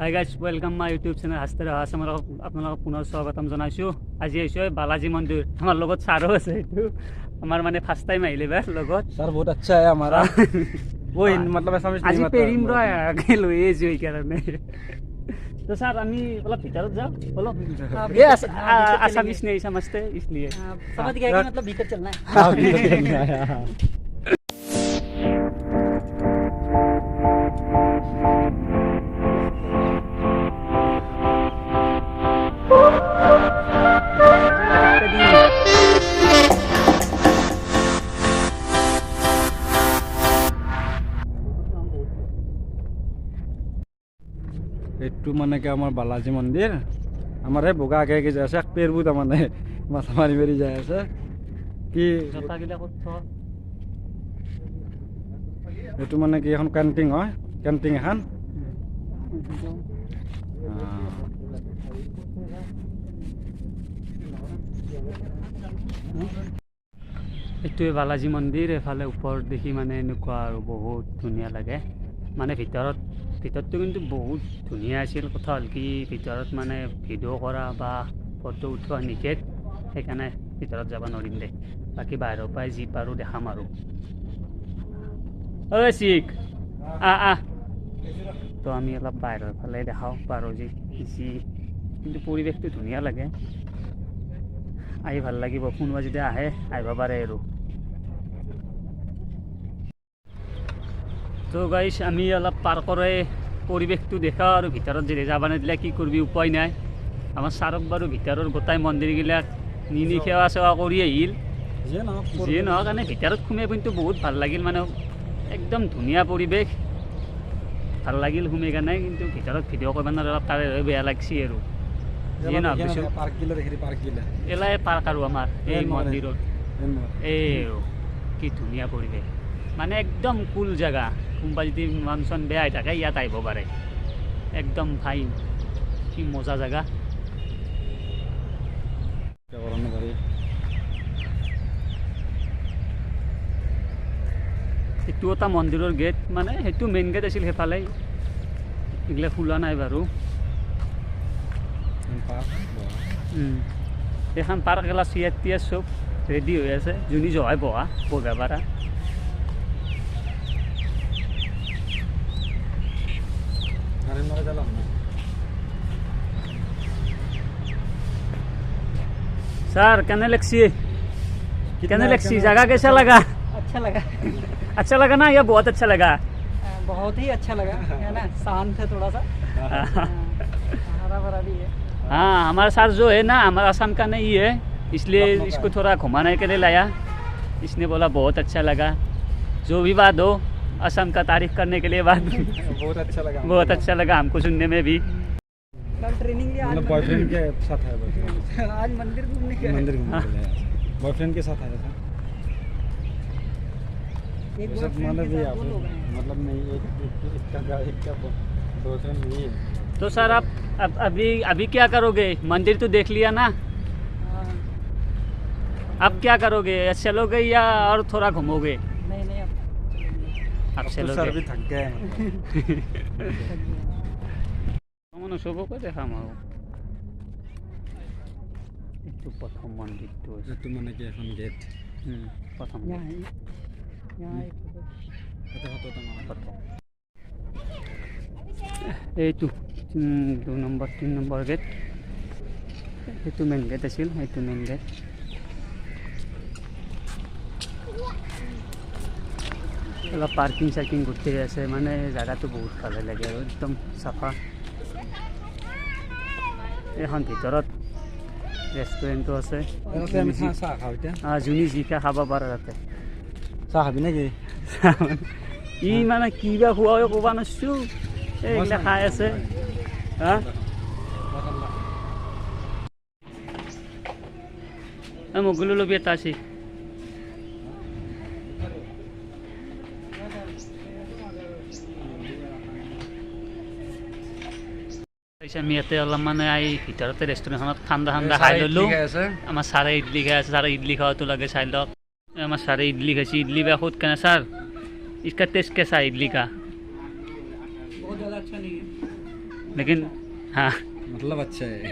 High guys welcome my YouTube channel হাস্তে ৰহা আপোনালোকক পুনৰ স্বাগতম জনাইছোঁ। আজি আহিছোঁ বালাজী মন্দিৰ, আমাৰ লগত ছাৰো আছে। এইটো আমাৰ মানে ফাৰ্ষ্ট টাইম আহিলে বাৰ লগত। सर बहुत अच्छा है हमारा वो मतलब ऐसा আজি পেৰিম ৰ আগে লৈ আহিছোঁ এইকাৰণে। তো ছাৰ আমি অলপ ভিতৰত যাওঁ অলপ। ये आसामीस नहीं समझते इसलिए समझ गया कि मतलब भीतर चलना है। এইটো মানে কি আমাৰ বালাজী মন্দিৰ, আমাৰ এই বগা আগে আগে যাই আছে এক পেৰবু তাৰমানে মাথা মাৰি মাৰি যাই আছে কি এইটো মানে কি এখন কেম্পিং হয়, কেম্পিং এখন এইটোৱে বালাজী মন্দিৰ। এফালে ওপৰত দেখি মানে এনেকুৱা আৰু বহুত ধুনীয়া লাগে। মানে ভিতৰতো কিন্তু বহুত ধুনীয়া আছিল। কথা হ'ল কি ভিতৰত মানে ভিডিঅ' কৰা বা ফটো উঠোৱা নিষেধ, সেইকাৰণে ভিতৰত যাব নোৱাৰিম দে। বাকী বাহিৰৰ পৰাই যি পাৰোঁ দেখাম আৰু। ঐ শিখ তো আমি অলপ বাহিৰৰ ফালে দেখাওঁ পাৰোঁ যি কিন্তু পৰিৱেশটো ধুনীয়া লাগে, আহি ভাল লাগিব। কোনোবা যদি আহে আহিব পাৰে আৰু। তো গাইছ আমি অলপ পাৰ্কৰে পৰিৱেশটো দেখাওঁ আৰু ভিতৰত যদি যাব নিদিলে কি কৰিবি, উপায় নাই। আমাৰ ছাৰক বাৰু ভিতৰৰ গোটাই মন্দিৰবিলাক নি সেৱা চেৱা কৰি আহিল। যিয়ে নহওক কাৰণে ভিতৰত সোমাই কিন্তু বহুত ভাল লাগিল, মানে একদম ধুনীয়া পৰিৱেশ, ভাল লাগিল সোমাই কাৰণে। কিন্তু ভিতৰত ভিডিঅ' কৰিব নোৱাৰে, অলপ তাৰে বেয়া লাগছি আৰু। যিয়ে নহওক এলাই পাৰ্ক আৰু আমাৰ এই মন্দিৰত এই কি ধুনীয়া পৰিৱেশ, মানে একদম কুল জেগা। কোনোবা যদি মন চন বেয়া হৈ থাকে ইয়াত আহিব পাৰে, একদম ফাইন, কি মজা জেগা। এইটো এটা মন্দিৰৰ গেট, মানে সেইটো মেইন গেট আছিল, সেইফালে এইগিলা খোলা নাই বাৰু। এইখন পাৰ্ক এগিলা চিয়াৰ টিয়াৰ চব ৰেডি হৈ আছে, যোনী জহাই বহিব পাৰা। सर कहने लगसी जगह कैसा लगा? अच्छा लगा ना, या बहुत अच्छा लगा? बहुत ही अच्छा लगा, है ना, शांत है थोड़ा सा, हरा भरा भी है। हाँ, हमारा साथ जो है ना, हमारा असम का नहीं है, इसलिए इसको थोड़ा घुमाने के लिए लाया। इसने बोला बहुत अच्छा लगा। जो भी बात हो, असम का तारीफ करने के लिए बात बहुत अच्छा लगा हमको सुनने में भी। कल ट्रेनिंग लिया, आज बॉयफ्रेंड के साथ आया आज मंदिर घूमने के बॉयफ्रेंड के साथ आया था। मतलब नहीं एक बॉयफ्रेंड नहीं है। तो सर आप अभी क्या करोगे? मंदिर तो देख लिया ना, अब क्या करोगे? चलोगे या और थोड़ा घूमोगे? नहीं अब चलोगे। सर भी थक गए सबको देखाम আৰু। এইটো প্ৰথম মন্দিৰটো এইটো মানে কি এখন গেট, প্ৰথম এইটো 2 নম্বৰ 3 নম্বৰ গেট। সেইটো মেইন গেট আছিল, সেইটো মেইন গেট। অলপ পাৰ্কিং চাৰ্কিং গোটেই আছে, মানে জেগাটো বহুত ভালে লাগে আৰু একদম চাফা। এখন ভিতৰত ৰেষ্টুৰেণ্টো আছে, যোনী যি খাব পাৰে তাতে। চাহ খাবি নেকি? ই মানে কিবা খোৱা ক'ব নোৱাৰিছোঁ, এইবিলাক খাই আছে। মোগলো লবি এটা আছে। আমি ইয়াতে অলপ মানে ভিতৰতে ৰেষ্টুৰেণ্টখনত ঠাণ্ডা খাই ল'লোঁ। আমাৰ ছাৰে ইডলি খাই আছে, ছাৰে ইডলি খাওয়াতো লাগে চাই লওক। আমার सारे इडली खाई, इडली बा खुद कहना सर इसका टेस्ट कैसा है इडली का? बहुत ज़्यादा अच्छा नहीं है। लेकिन हाँ मतलब अच्छा है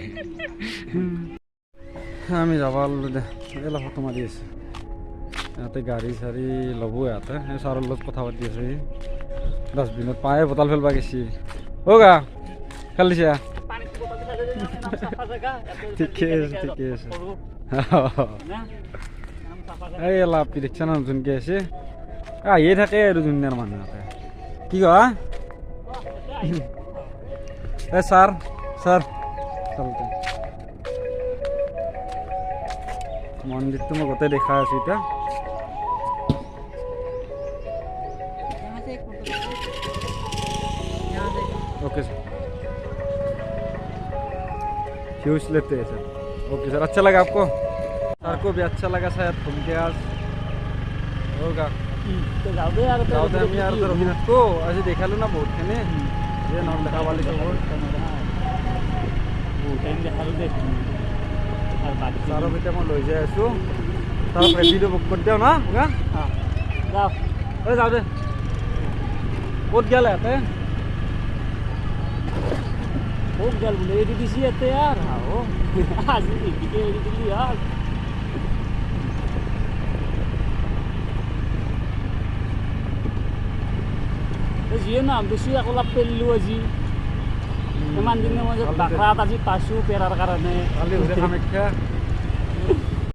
আমি যাব দে অলপ ফটো মাৰি আছোঁ ইয়াতে গাড়ী চাড়ী ল'ব ইয়াতে এই ছাৰৰ লগত কথা পাতি আছোঁ সি ডাষ্টবিনত পায়ে বটল ফেলবা গেছি অ' গা খেলিছে ঠিকে আছে ঠিকে আছে এই অলপ দেখিছা না নতুনকৈ আছে আহিয়ে থাকে আৰু দুনিয়াৰ মানুহ ইয়াতে কি কোৱা এই ছাৰ ছাৰ চলতে মন্দিৰটো মই গোটেই দেখা আছোঁ এতিয়া यहाँ से एक फोटो यहाँ से ओके सर फ्यूज लेते हैं सर ओके सर अच्छा लगा आपको सर को भी अच्छा लगा शायद घूम के आज होगा तो जाओ दे यार जाओ दे हम यार रघुनाथ को ऐसे देखा लो ना बहुत खेने ये नाम लिखा वाले को सारो बेटा मैं ले जाए आसो सारो रेपिडो बुक कर दियो ना होगा हाँ जाओ अरे जाओ दे बहुत गया लेते हैं खूब गल बोले ये दिसी आते यार हाँ वो आज ये दिल्ली यार যিয়ে নাম বেছি একলাপ পেলিলোঁ আজি ইমান দিনে মই বাঘাত আজি পাইছোঁ পেৰাৰ কাৰণে কালি হৈছে কামাখ্যা